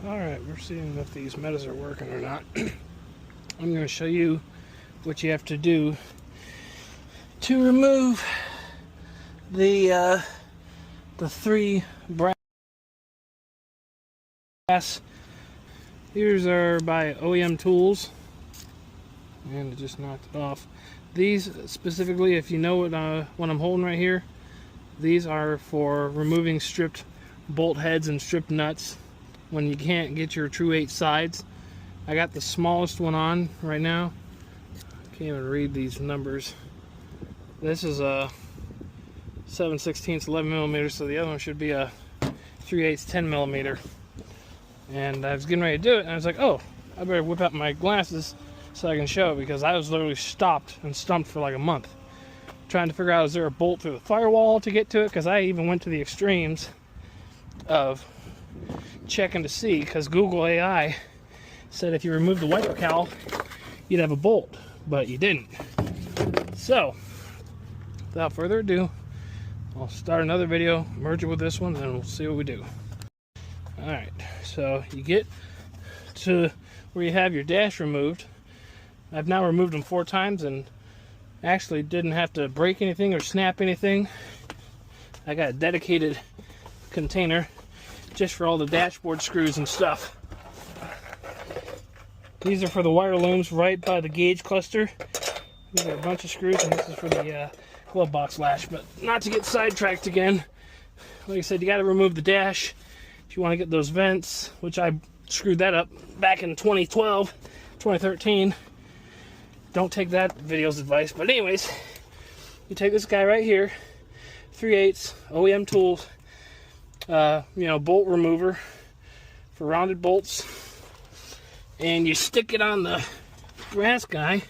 Alright, we're seeing if these metas are working or not. I'm going to show you what you have to do to remove the three brass. These are by OEM Tools, and it just knocked it off. These specifically, if you know what I'm holding right here, these are for removing stripped bolt heads and stripped nuts when you can't get your true 8 sides. I got the smallest one on right now. Can't even read these numbers. This is a 7/16 11 millimeters, so the other one should be a 3/8 10 millimeter. And I was getting ready to do it, and I was like, oh, I better whip out my glasses so I can show it, because I was literally stopped and stumped for like a month trying to figure out, is there a bolt through the firewall to get to it? Because I even went to the extremes of checking to see, because Google AI said if you remove the wiper cowl, you'd have a bolt, but you didn't. So, without further ado, I'll start another video, merge it with this one, and we'll see what we do. Alright, so you get to where you have your dash removed. I've now removed them 4 times and actually didn't have to break anything or snap anything. I got a dedicated container just for all the dashboard screws and stuff. These are for the wire looms right by the gauge cluster. These are a bunch of screws, and this is for the glove box latch. But not to get sidetracked again, like I said, you got to remove the dash if you want to get those vents, which I screwed that up back in 2012, 2013. Don't take that video's advice. But anyways, you take this guy right here, 3/8 OEM Tools, bolt remover for rounded bolts, and you stick it on the brass guy,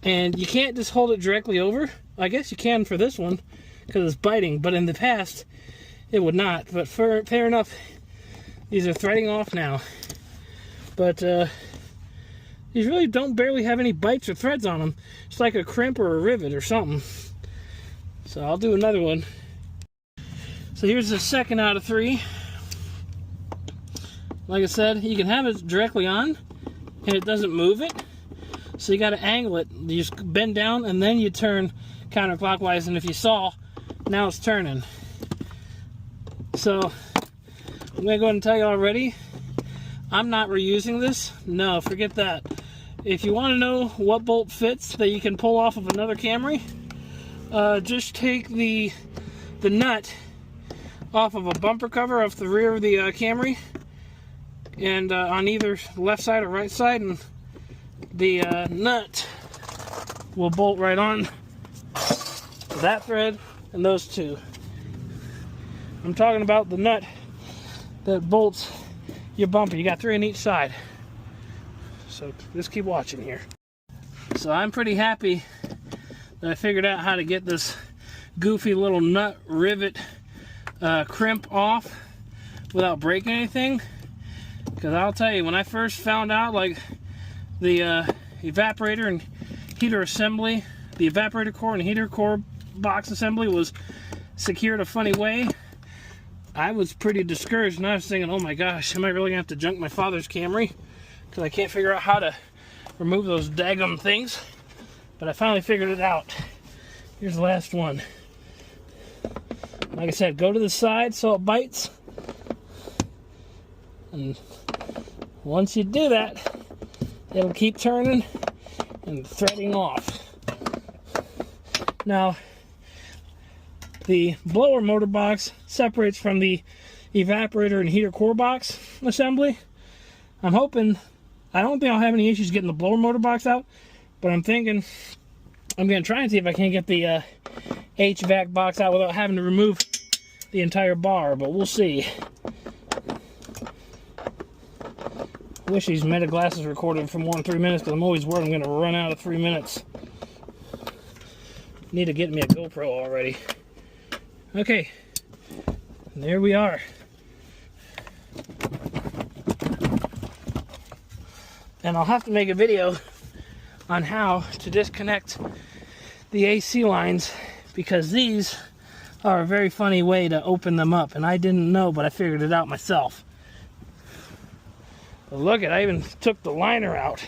and you can't just hold it directly over. I guess you can for this one because it's biting, but in the past it would not. But fair enough, these are threading off now, but these really don't barely have any bites or threads on them. It's like a crimp or a rivet or something. So I'll do another one. So here's the second out of 3. Like I said, you can have it directly on and it doesn't move it. So you got to angle it. You just bend down and then you turn counterclockwise, and if you saw, now it's turning. So I'm going to go ahead and tell you already, I'm not reusing this. No, forget that. If you want to know what bolt fits that you can pull off of another Camry, just take the nut off of a bumper cover off the rear of the Camry, and on either left side or right side, and the nut will bolt right on that thread and those two. I'm talking about the nut that bolts your bumper. You got 3 on each side. So just keep watching here. So I'm pretty happy that I figured out how to get this goofy little nut rivet crimp off without breaking anything. Because I'll tell you, when I first found out, like, the evaporator and heater assembly, the evaporator core and heater core box assembly was secured a funny way, I was pretty discouraged, and I was thinking, oh my gosh, am I really gonna have to junk my father's Camry? Because I can't figure out how to remove those daggum things. But I finally figured it out. Here's the last one. Like I said, go to the side so it bites. And once you do that, it'll keep turning and threading off. Now, the blower motor box separates from the evaporator and heater core box assembly. I'm hoping, I don't think I'll have any issues getting the blower motor box out, but I'm thinking I'm going to try and see if I can get the HVAC box out without having to remove the entire bar, but we'll see. I wish these Meta glasses recorded for more than 3 minutes, because I'm always worried I'm going to run out of 3 minutes. Need to get me a GoPro already. Okay, there we are. And I'll have to make a video on how to disconnect the AC lines, because these are a very funny way to open them up, and I didn't know, but I figured it out myself. So look I even took the liner out.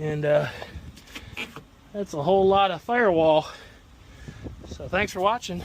And that's a whole lot of firewall. So thanks for watching.